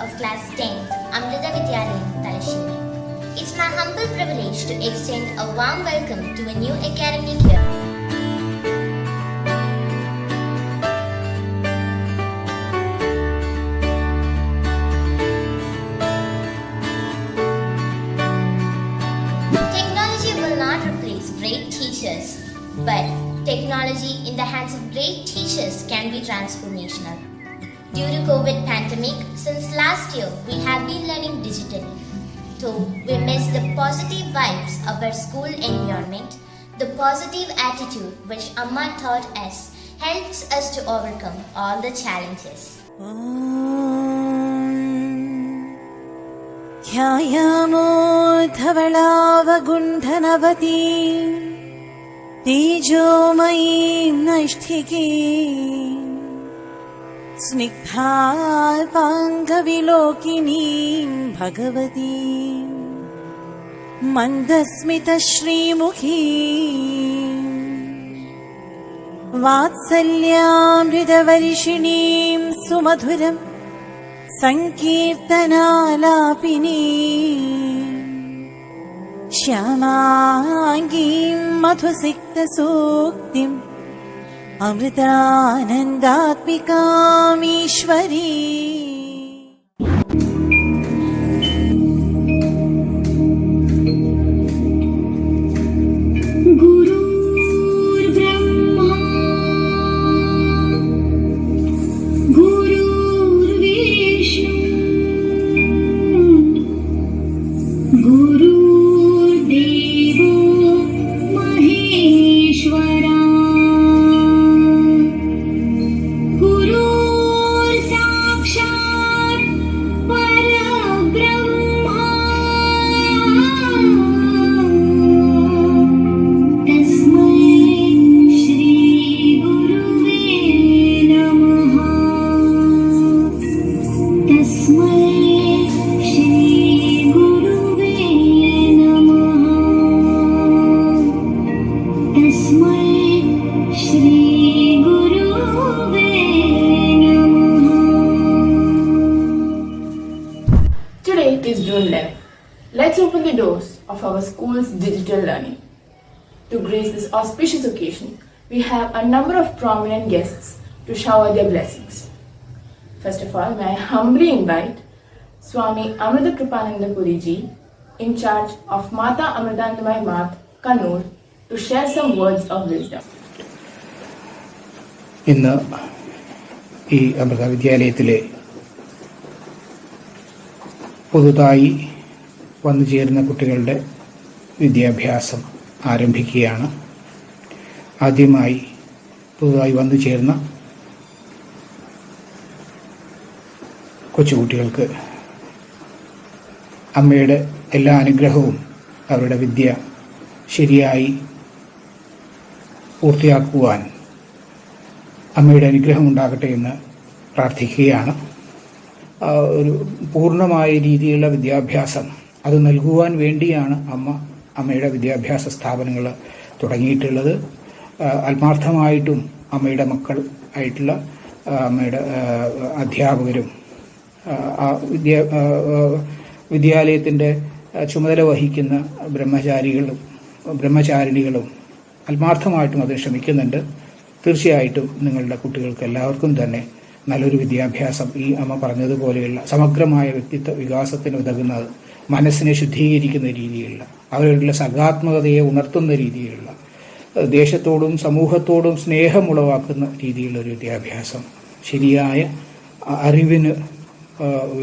of Class 10, Amrita Vidyalayam, Talashiri. It's my humble privilege to extend a warm welcome to a new academic year. Technology will not replace great teachers, but technology in the hands of great teachers can be transformational. Due to COVID pandemic, since last year, we have been learning digitally. Though we miss the positive vibes of our school environment, the positive attitude which Amma taught us helps us to overcome all the challenges. ध्यायामोद्धवलावगुण्ठनवती तेजोमयीं नैष्ठिकीं स्निग्धाल्पाङ्गविलोकिनीं भगवतीं मन्दस्मितश्रीमुखीं वात्सल्यामृतवर्षिणीं सुमधुरं सङ्कीर्तनालापिनीं श्यामाङ्गीं मधुसिक्तसूक्तिम् अमृतानन्दात्मिकामीश्वरी गुरुर्ब्रह्मा गुरुर्विष्णु गुरुर्देवो Maheshwara Today is June 11. Let's open the doors of our school's digital learning. To grace this auspicious occasion, we have a number of prominent guests to shower their blessings. First of all, may I humbly invite Swami Amrita Kripananda Puri Ji, in charge of Mata Amritandamayi Math, Kannur, to share some words of wisdom. ഇന്ന് ഈ അമൃത വിദ്യാലയത്തിലെ പുതുതായി വന്നു ചേരുന്ന കുട്ടികളുടെ വിദ്യാഭ്യാസം ആരംഭിക്കുകയാണ്. ആദ്യമായി പുതുതായി വന്നു ചേർന്ന കൊച്ചുകുട്ടികൾക്ക് അമ്മയുടെ എല്ലാ അനുഗ്രഹവും അവരുടെ വിദ്യ ശരിയായി പൂർത്തിയാക്കുവാൻ അമ്മയുടെ അനുഗ്രഹം ഉണ്ടാകട്ടെ എന്ന് പ്രാർത്ഥിക്കുകയാണ്. ഒരു പൂർണ്ണമായ രീതിയിലുള്ള വിദ്യാഭ്യാസം അത് നൽകുവാൻ വേണ്ടിയാണ് അമ്മയുടെ വിദ്യാഭ്യാസ സ്ഥാപനങ്ങൾ തുടങ്ങിയിട്ടുള്ളത്. ആത്മാർത്ഥമായിട്ടും അമ്മയുടെ മക്കൾ ആയിട്ടുള്ള അമ്മയുടെ അധ്യാപകരും വിദ്യാലയത്തിൻ്റെ ചുമതല വഹിക്കുന്ന ബ്രഹ്മചാരിണികളും ആത്മാർത്ഥമായിട്ടും അത് ശ്രമിക്കുന്നുണ്ട്. തീർച്ചയായിട്ടും നിങ്ങളുടെ കുട്ടികൾക്ക് എല്ലാവർക്കും തന്നെ നല്ലൊരു വിദ്യാഭ്യാസം ഈ അമ്മ പറഞ്ഞതുപോലെയുള്ള സമഗ്രമായ വ്യക്തിത്വ വികാസത്തിന് ഉതകുന്നത്, മനസ്സിനെ ശുദ്ധീകരിക്കുന്ന രീതിയിലുള്ള, അവരുടെ സർഗാത്മകതയെ ഉണർത്തുന്ന രീതിയിലുള്ള, ദേശത്തോടും സമൂഹത്തോടും സ്നേഹം ഉളവാക്കുന്ന രീതിയിലുള്ള ഒരു വിദ്യാഭ്യാസം, ശരിയായ അറിവിന്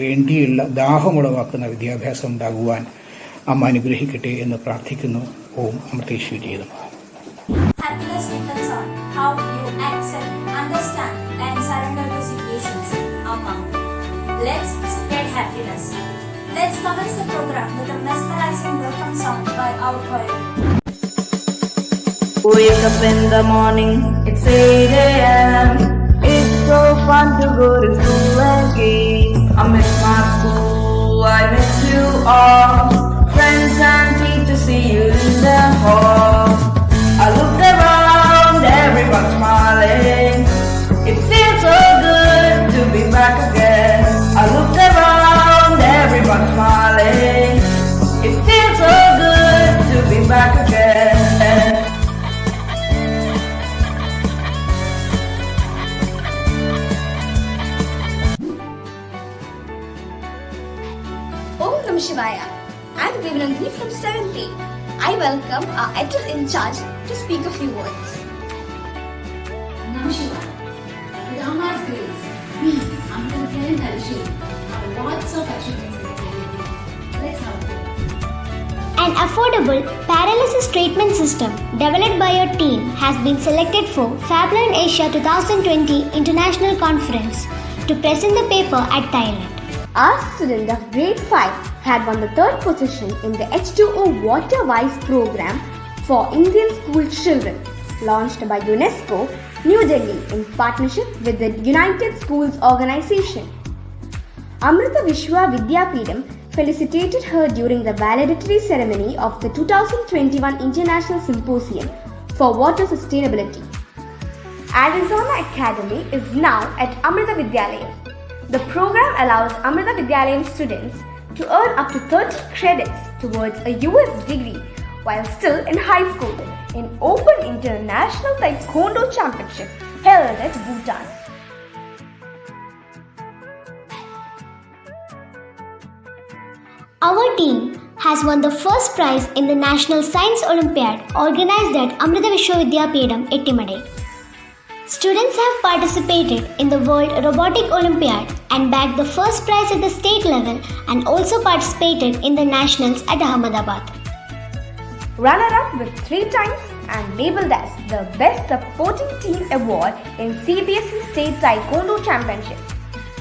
വേണ്ടിയുള്ള ദാഹമുളവാക്കുന്ന വിദ്യാഭ്യാസം ഉണ്ടാകുവാൻ അമ്മ അനുഗ്രഹിക്കട്ടെ എന്ന് പ്രാർത്ഥിക്കുന്നു. ഓം അമൃതേശ്വരി നമഃ. Happiness depends on how you accept, understand, and surrender to situations. Amma, let's spread happiness. Let's commence the program with a mesmerizing welcome song by our choir. Wake up in the morning, it's 8 a.m. It's so fun to go to school again. I miss my school, I miss you all. Friends and teachers, see you in the hall. I look around, everyone's smiling. It feels so good to be back again. I look around. I'm Devanandini from 7th A. I welcome our editor in charge to speak a few words. Namaskar. With Amma's grace, we, Amrita Vidyalaya Talasheri, have lots of achievements in the career. Let's have a look. An affordable paralysis treatment system developed by your team has been selected for Fablearn Asia 2020 International Conference to present the paper at Thailand. Our student of grade 5 had won the 3rd position in the H2O Water Wise program for Indian school children, launched by UNESCO, New Delhi in partnership with the United Schools Organization. Amrita Vishwa Vidyapeetham felicitated her during the valedictory ceremony of the 2021 International Symposium for Water Sustainability. Arizona Academy is now at Amrita Vidyalayam. The program allows Amrita Vidyalayam students to earn up to 30 credits towards a US degree while still in high school in Open International Taekwondo Championship held at Bhutan. Our team has won the first prize in the National Science Olympiad organized at Amrita Vishwa Vidyapeetham, Ettimade. Students have participated in the World Robotic Olympiad and bagged the first prize at the state level and also participated in the nationals at Ahmedabad. Runner-up with 3 times and labelled as the Best Supporting Team Award in CBSE State Taekwondo Championship,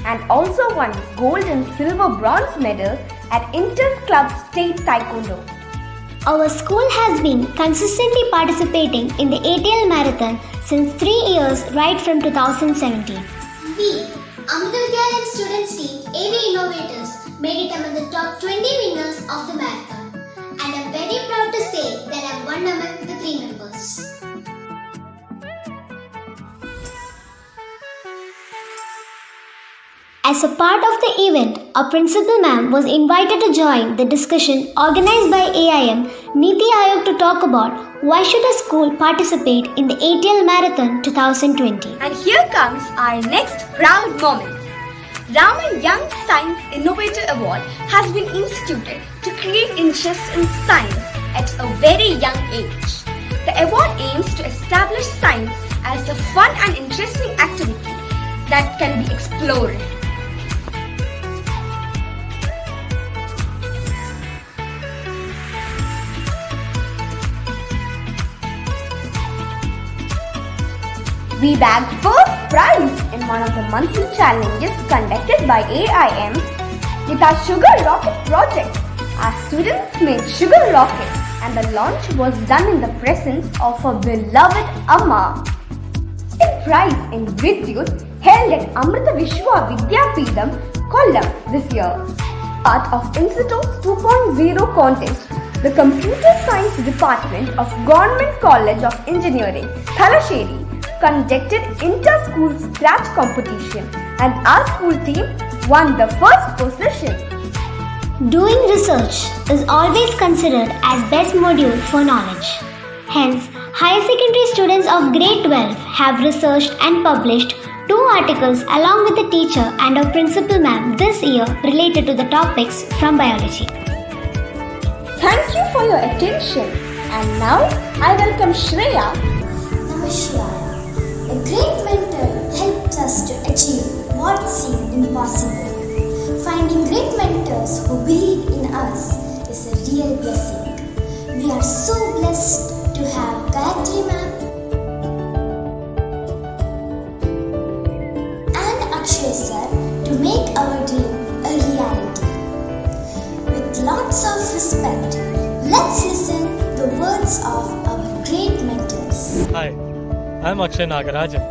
and also won gold and silver bronze medals at Inter-Club State Taekwondo. Our school has been consistently participating in the ATL Marathon since 3 years right from 2017. We, Amrita Vidyalayam Students Team, AV Innovators, made it among the top 20 winners of the marathon. And I'm very proud to say that I'm one among the 3 members. As a part of the event, our principal ma'am was invited to join the discussion organized by AIM Niti Aayog to talk about why should a school participate in the ATL Marathon 2020. And here comes our next proud moment. Raman Young Science Innovator Award has been instituted to create interest in science at a very young age. The award aims to establish science as a fun and interesting activity that can be explored. We bagged first prize in one of the monthly challenges conducted by AIM with our Sugar Rocket project. Our students made sugar rockets and the launch was done in the presence of our beloved Amma. Second prize in Vidyut held at Amrita Vishwa Vidyapeetham, Kollam this year. Part of Institute's 2.0 contest, the Computer Science Department of Government College of Engineering, Talasheri, conducted inter-school scratch competition and our school team won the first position. Doing research is always considered as best module for knowledge. Hence, higher secondary students of grade 12 have researched and published 2 articles along with the teacher and our principal ma'am this year related to the topics from biology. Thank you for your attention. And now I welcome Shreya. Namaskar. A great mentor helped us to achieve what seemed impossible. Finding great mentors who believe in us is a real blessing. We are so blessed to have Gayatri ma'am and Akshay sir to make our dream a reality. With lots of respect, let's listen the words of our great mentors. Hi, I'm Akshay Nagarajan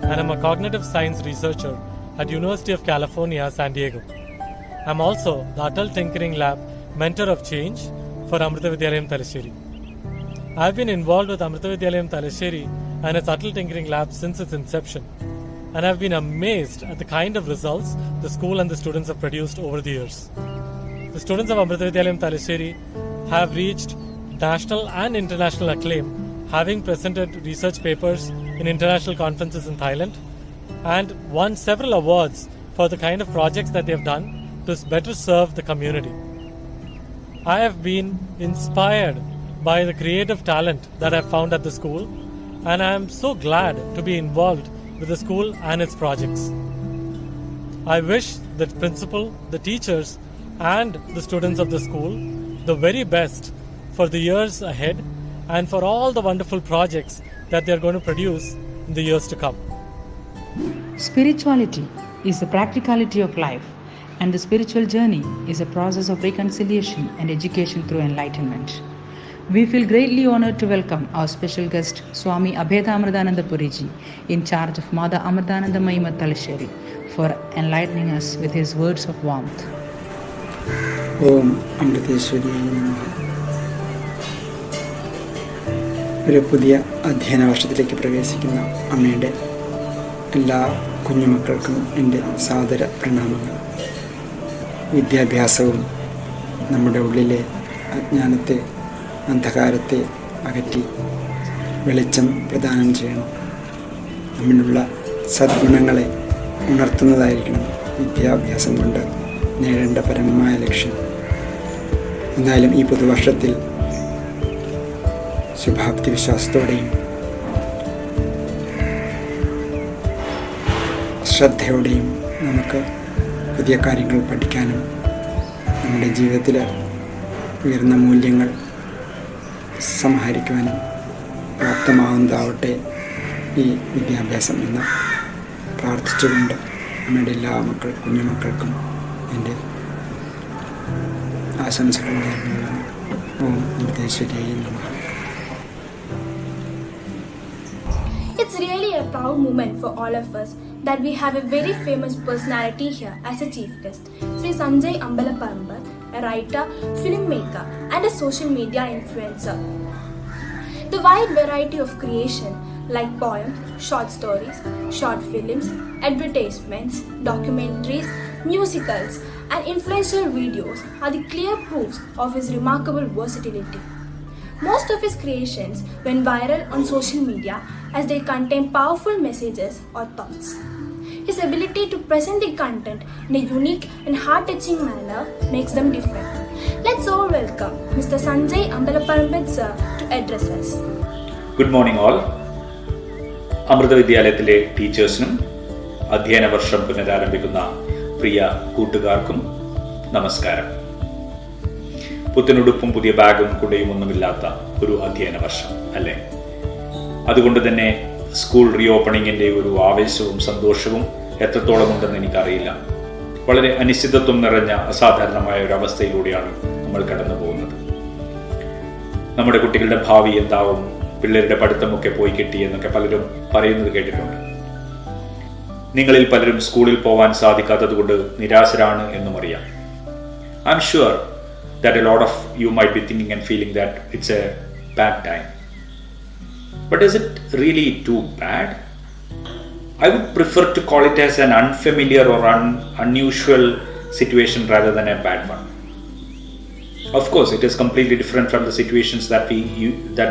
and I'm a cognitive science researcher at University of California, San Diego. I'm also the Atal Tinkering Lab Mentor of Change for Amrita Vidyalayam Talasheri. I've been involved with Amrita Vidyalayam Talasheri and its Atal Tinkering Lab since its inception, and I've been amazed at the kind of results the school and the students have produced over the years. The students of Amrita Vidyalayam Talasheri have reached national and international acclaim, having presented research papers in international conferences in Thailand and won several awards for the kind of projects that they have done to better serve the community. I have been inspired by the creative talent that I've found at the school, and I am so glad to be involved with the school and its projects. I wish the principal, the teachers, and the students of the school the very best for the years ahead and for all the wonderful projects that they are going to produce in the years to come. Spirituality is the practicality of life, and the spiritual journey is a process of reconciliation and education through enlightenment. We feel greatly honored to welcome our special guest, Swami Abheda Amritananda Puriji, in charge of Mother Amritananda Maima Talasheri, for enlightening us with his words of warmth. ഓം അമൃതേശ്വരിയായ നമഃ. ഒരു പുതിയ അധ്യയന വർഷത്തിലേക്ക് പ്രവേശിക്കുന്ന അമ്മയുടെ എല്ലാ കുഞ്ഞുമക്കൾക്കും എൻ്റെ സാദര പ്രണാമങ്ങൾ. വിദ്യാഭ്യാസവും നമ്മുടെ ഉള്ളിലെ അജ്ഞാനത്തെ, അന്ധകാരത്തെ അകറ്റി വെളിച്ചം പ്രദാനം ചെയ്യണം. നമ്മിലുള്ള സദ്ഗുണങ്ങളെ ഉണർത്തുന്നതായിരിക്കണം വിദ്യാഭ്യാസം കൊണ്ട് നേടേണ്ട പരമമായ ലക്ഷ്യം. എന്നാലും ഈ പുതുവർഷത്തിൽ ശുഭാപ്തി വിശ്വാസത്തോടെയും ശ്രദ്ധയോടെയും നമുക്ക് പുതിയ കാര്യങ്ങൾ പഠിക്കാനും നമ്മുടെ ജീവിതത്തിൽ ഉയർന്ന മൂല്യങ്ങൾ സമാഹരിക്കുവാനും പ്രാപ്തമാകുന്നതാവട്ടെ ഈ വിദ്യാഭ്യാസം എന്ന് പ്രാർത്ഥിച്ചുകൊണ്ട് നമ്മുടെ എല്ലാ കുഞ്ഞുമക്കൾക്കും എൻ്റെ ആശംസകൾ നേരുന്നു. ഓം അമൃതേശ്വരിയായ നമഃ. It's really a proud moment for all of us that we have a very famous personality here as a chief guest, Sri Sanjay Ambalaparambat, a writer, filmmaker, and a social media influencer. The wide variety of creation like poems, short stories, short films, advertisements, documentaries, musicals, and influential videos are the clear proofs of his remarkable versatility. Most of his creations went viral on social media as they contain powerful messages or thoughts. His ability to present the content in a unique and heart-touching manner makes them different. Let's all welcome Mr. Sanjay Ambalaparambat sir to address us. Good morning all. Amrita വിദ്യാലയത്തിലെ ടീച്ചേഴ്സിനും അധ്യയന വർഷം പുനരാരംഭിക്കുന്ന പ്രിയ കൂട്ടുകാർക്കും നമസ്കാരം. പുത്തനുടുപ്പും പുതിയ ബാഗും കുടയും ഒന്നുമില്ലാത്ത ഒരു അധ്യയന വർഷം അല്ലേ? അതുകൊണ്ട് തന്നെ സ്കൂൾ റീഓപ്പണിങ്ങിന്റെ ഒരു ആവേശവും സന്തോഷവും എത്രത്തോളം ഉണ്ടെന്ന് എനിക്കറിയില്ല. വളരെ അനിശ്ചിതത്വം നിറഞ്ഞ അസാധാരണമായ ഒരു അവസ്ഥയിലൂടെയാണ് നമ്മൾ കടന്നു പോകുന്നത്. നമ്മുടെ കുട്ടികളുടെ ഭാവി എന്താവും, പിള്ളേരുടെ പഠിത്തമൊക്കെ പോയി കിട്ടി എന്നൊക്കെ പലരും പറയുന്നത് കേട്ടിട്ടുണ്ട്. നിങ്ങളിൽ പലരും സ്കൂളിൽ പോവാൻ സാധിക്കാത്തത് കൊണ്ട് നിരാശരാണ് എന്നും അറിയാം. I am sure that a lot of you might be thinking and feeling that it's a bad time. But is it really too bad? I would prefer to call it as an unfamiliar or unusual situation rather than a bad one. Of course, it is completely different from the situations that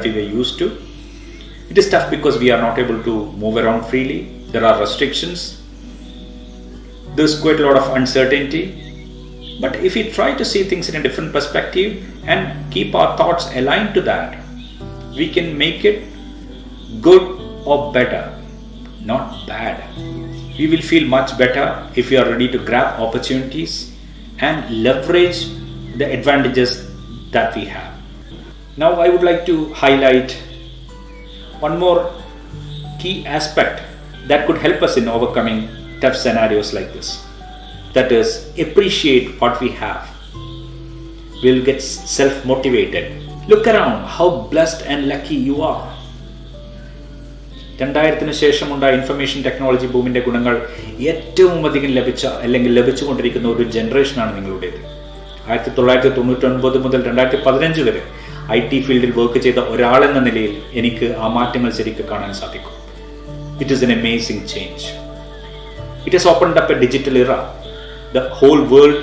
we were used to. It is tough because we are not able to move around freely. There are restrictions. There's quite a lot of uncertainty. But if we try to see things in a different perspective and keep our thoughts aligned to that, we can make it good or better, not bad. We will feel much better if we are ready to grab opportunities and leverage the advantages that we have. Now I would like to highlight one more key aspect that could help us in overcoming tough scenarios like this. That is, appreciate what we have. We'll get self-motivated. Look around how blessed and lucky you are. 2000-ന് ശേഷമുണ്ടായ information technology ബൂമിന്റെ ഗുണങ്ങൾ ഏറ്റവും അധികം ലഭിച്ച അല്ലെങ്കിൽ ലഭിച്ചുകൊണ്ടിരിക്കുന്ന ഒരു ജനറേഷനാണ് നിങ്ങളുടേത്. 1999 മുതൽ 2015 വരെ IT ഫീൽഡിൽ വർക്ക് ചെയ്ത ഒരാളെന്ന നിലയിൽ എനിക്ക് ആ മാറ്റങ്ങൾ ശരിക്കും കാണാൻ സാധിക്കും. It is an amazing change. It has opened up a digital era. The whole world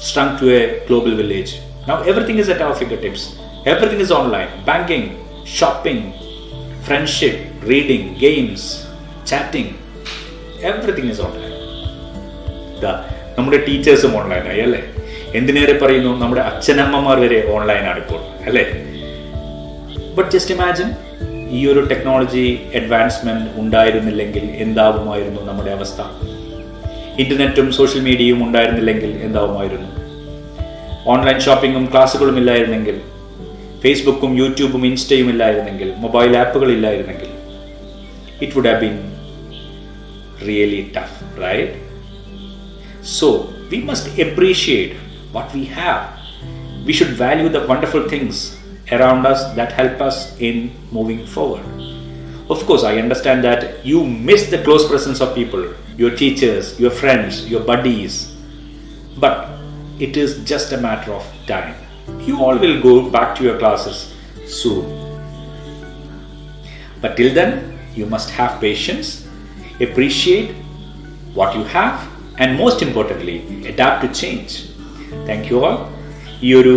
shrunk to a global village. Now everything is at our fingertips. Everything is online. Banking, shopping, friendship, reading, games, chatting. Everything is online. നമ്മുടെ ടീച്ചേഴ്സും ഓൺലൈനായി അല്ലേ? എന്തിനേറെ പറയുന്നു, നമ്മുടെ അച്ഛനമ്മമാർ വരെ ഓൺലൈനാണ് ഇപ്പോൾ, അല്ലേ? ബട്ട് ജസ്റ്റ് ഇമാജിൻ, ഈ ഒരു ടെക്നോളജി അഡ്വാൻസ്മെന്റ് ഉണ്ടായിരുന്നില്ലെങ്കിൽ എന്താവുമായിരുന്നു നമ്മുടെ അവസ്ഥ? ഇന്റർനെറ്റും സോഷ്യൽ മീഡിയയും ഉണ്ടായിരുന്നില്ലെങ്കിൽ എന്താവുമായിരുന്നു? ഓൺലൈൻ ഷോപ്പിങ്ങും ക്ലാസ്സുകളും ഇല്ലായിരുന്നെങ്കിൽ, ഫേസ്ബുക്കും യൂട്യൂബും ഇൻസ്റ്റയും ഇല്ലായിരുന്നെങ്കിൽ, മൊബൈൽ ആപ്പുകൾ ഇല്ലായിരുന്നെങ്കിൽ, it would have been really tough, right? So we must appreciate what we have. We should value the wonderful things around us that help us in moving forward. Of course, I understand that you miss the close presence of people, your teachers, your friends, your buddies, but it is just a matter of time. You all will go back to your classes soon. But till then, you must have patience, appreciate what you have, and most importantly, adapt to change. Thank you all. ഈ ഒരു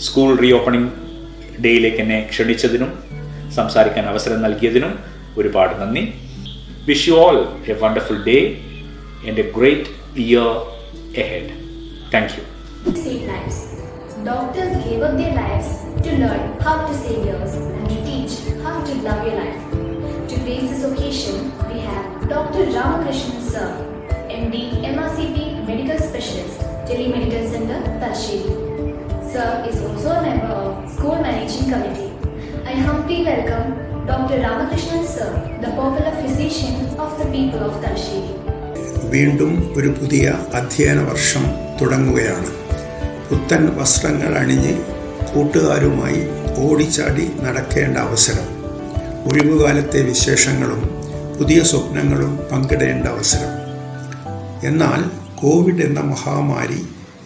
school reopening ഡേയിലേക്ക് എന്നെ ക്ഷണിച്ചതിനും സംസാരിക്കാൻ അവസരം നൽകിയതിനും ഒരുപാട് നന്ദി. Wish you all A wonderful day and A great year ahead. Thank you. Save lives. Doctors gave up their lives to learn how to save yours and to teach how to love your life. To grace this occasion, we have Dr. Ramakrishnan Sir, MD, MRCP Medical Specialist, Delhi Medical Center, Talsheri. Sir is also a member of School Managing Committee. I humbly welcome Dr. Ramakrishnan Sir, the popular physician of the people of Talsheri. വീണ്ടും ഒരു പുതിയ അധ്യയന വർഷം തുടങ്ങുകയാണ്. പുത്തൻ വസ്ത്രങ്ങൾ അണിഞ്ഞ് കൂട്ടുകാരുമായി ഓടിച്ചാടി നടക്കേണ്ട അവസരം, ഒഴിവുകാലത്തെ വിശേഷങ്ങളും പുതിയ സ്വപ്നങ്ങളും പങ്കിടേണ്ട അവസരം. എന്നാൽ കോവിഡ് എന്ന മഹാമാരി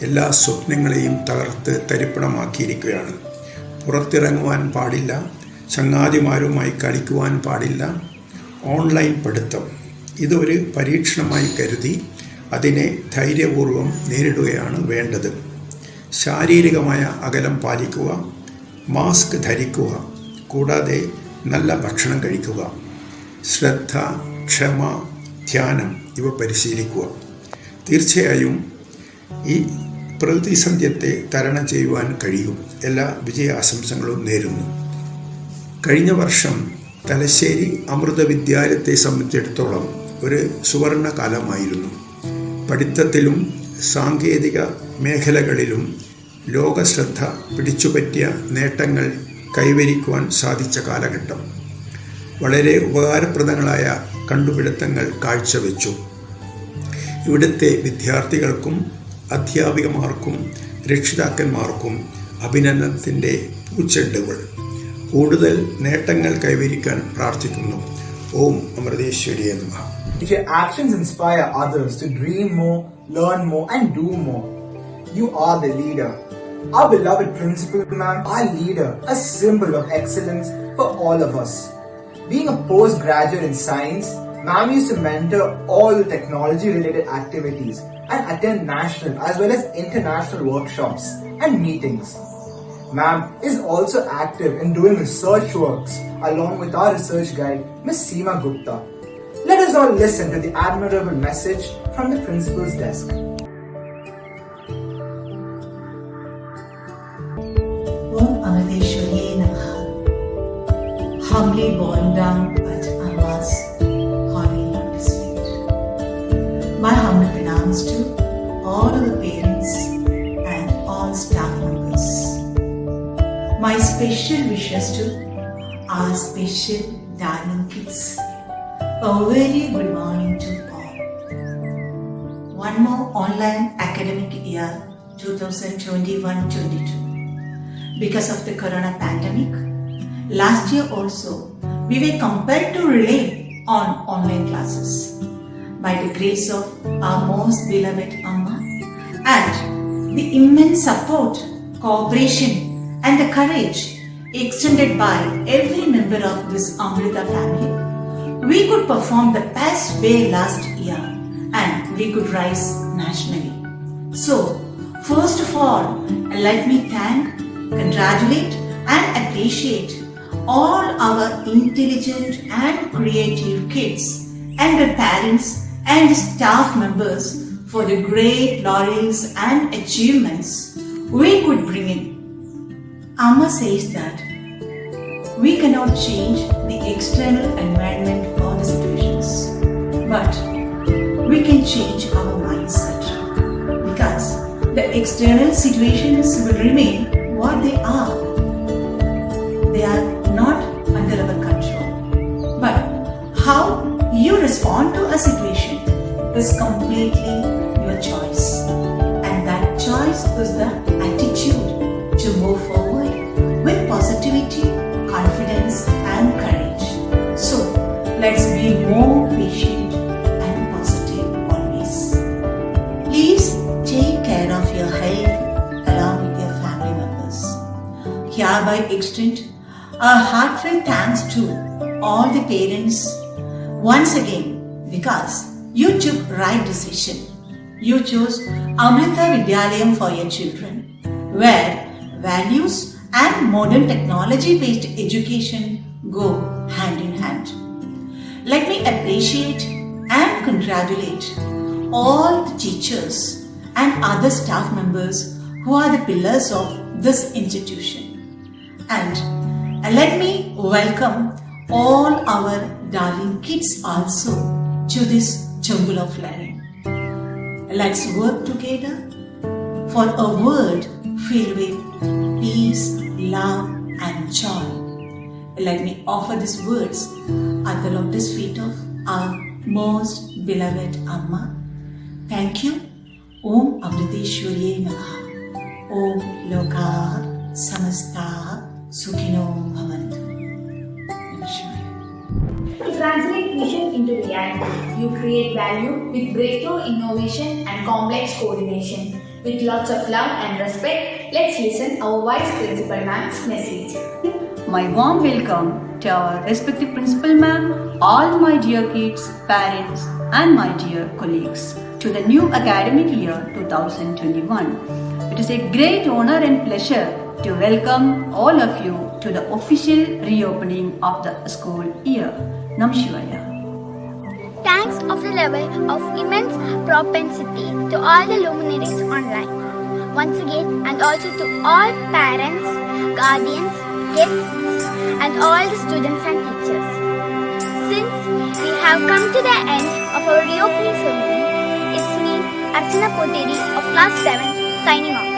എല്ലാ സ്വപ്നങ്ങളെയും തകർത്ത് തരിപ്പണമാക്കിയിരിക്കുകയാണ്. പുറത്തിറങ്ങുവാൻ പാടില്ല, ചങ്ങാതിമാരുമായി കളിക്കുവാൻ പാടില്ല, ഓൺലൈൻ പഠിത്തം ഇതൊരു പരീക്ഷണമായി കരുതി അതിനെ ധൈര്യപൂർവ്വം നേരിടുകയാണ് വേണ്ടത്. ശാരീരികമായ അകലം പാലിക്കുക, മാസ്ക് ധരിക്കുക, കൂടാതെ നല്ല ഭക്ഷണം കഴിക്കുക, ശ്രദ്ധ, ക്ഷമ, ധ്യാനം ഇവ പരിശീലിക്കുക. തീർച്ചയായും ഈ പ്രതിസന്ധ്യത്തെ തരണം ചെയ്യുവാൻ കഴിയും. എല്ലാ വിജയാശംസകളും നേരുന്നു. കഴിഞ്ഞ വർഷം തലശ്ശേരി അമൃത വിദ്യാലയത്തെ സംബന്ധിച്ചിടത്തോളം ഒരു സുവർണ കാലമായിരുന്നു. പഠിത്തത്തിലും സാങ്കേതിക മേഖലകളിലും ലോകശ്രദ്ധ പിടിച്ചുപറ്റിയ നേട്ടങ്ങൾ കൈവരിക്കുവാൻ സാധിച്ച കാലഘട്ടം. വളരെ ഉപകാരപ്രദങ്ങളായ കണ്ടുപിടുത്തങ്ങൾ കാഴ്ചവെച്ചു. ഇവിടുത്തെ വിദ്യാർത്ഥികൾക്കും അധ്യാപികമാർക്കും രക്ഷിതാക്കന്മാർക്കും അഭിനന്ദനത്തിൻ്റെ പൂച്ചെണ്ടുകൾ. കൂടുതൽ നേട്ടങ്ങൾ കൈവരിക്കാൻ പ്രാർത്ഥിക്കുന്നു. ഓം അമൃതേശ്വരിയേ നമഃ. If your actions inspire others to dream more, learn more, and do more, you are the leader. Our beloved principal ma'am, our leader, a symbol of excellence for all of us. Being a postgraduate in science, ma'am used to mentor all the technology-related activities and attend national as well as international workshops and meetings. Ma'am is also active in doing research works along with our research guide, Ms. Seema Gupta. Let us all listen to the admirable message from the principal's desk. Om Amadeshwariye Namaha. Humbly bowing down at Amma's holy lotus feet. My humble pronouns to all of the parents and all staff members. My special wishes to our special darling kids. A very good morning to all. One more online academic year 2021-22. Because of the corona pandemic, last year also we were compelled to rely on online classes. By the grace of our most beloved Amma and the immense support, cooperation and the courage extended by every member of this Amrita family, we could perform the best way last year and we could rise nationally. So, first of all, let me thank, congratulate and appreciate all our intelligent and creative kids and their parents and staff members for the great laurels and achievements we could bring in. Amma says that we cannot change the external environment or the situations, but we can change our mindset, because the external situations will remain what they are. They are not under our control. But how you respond to a situation is completely your choice. And that choice is the attitude to move forward with positivity, confidence and courage. So let's be more patient and positive always. Please take care of your health along with your family members. Hereby extend a heartfelt thanks to all the parents once again, because you took right decision. You chose Amrita Vidyalayam for your children, where values and modern technology-based education go hand in hand. Let me appreciate and congratulate all the teachers and other staff members who are the pillars of this institution. And let me welcome all our darling kids also to this jungle of learning. Let's work together for a world filled with peace, love and joy. Let me offer these words at the lotus feet of our most beloved Amma. Thank you. Om Amriteshwarye Namaha. Om Loka Samasta Sukhino Bhavantu. To translate vision into reality, you create value with breakthrough innovation and complex coordination. With lots of love and respect, let's listen our Vice Principal Ma'am's message. My warm welcome to our respective Principal Ma'am, all my dear kids, parents and my dear colleagues to the new academic year 2021. It is a great honor and pleasure to welcome all of you to the official reopening of the school year. Nam Shivaya. Thanks of the level of immense propensity to all the luminaries online. Once again, and also to all parents, guardians, guests, and all the students and teachers. Since we have come to the end of our reopening ceremony, it's me, Archana Poteri of class 7, signing off.